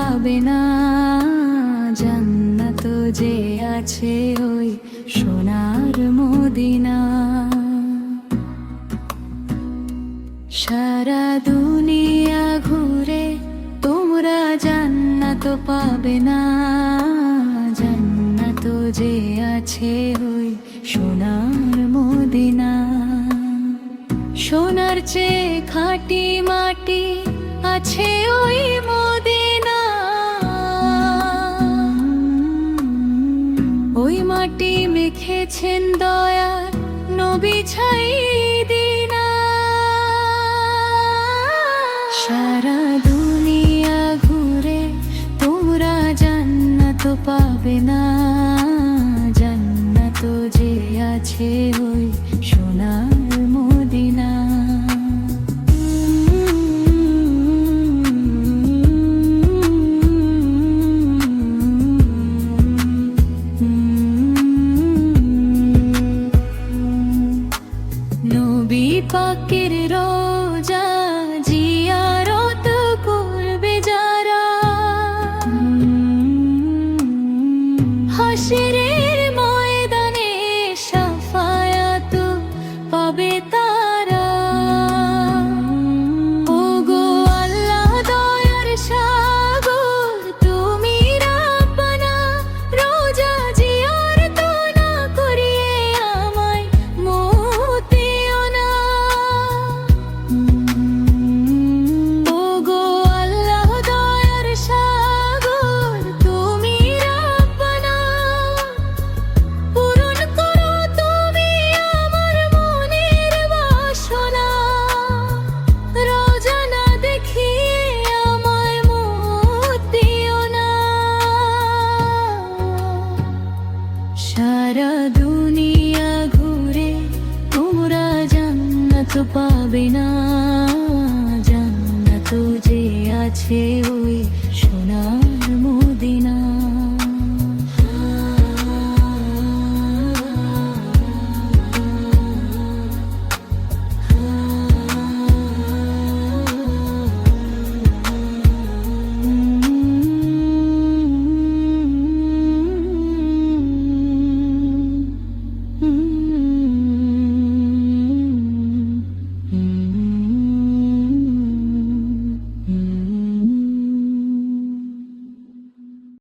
পাবে না, জান্নাত যে আছে ওই সোনার মদিনা। সারা দুনিয়া ঘুরে তোমরা জান্নাত পাবে না, জান্নাত যে আছে ওই সোনার মদিনা। সোনার চেয়ে খাঁটি মাটি আছে ওই মদিনা, ওই মাটি মেখেছেন দয়ার নবী ছাই দিনা। সারা দুনিয়া ঘুরে তোমরা জান্নাত পাবে না, জান্নাত যে আছে ওই সোনার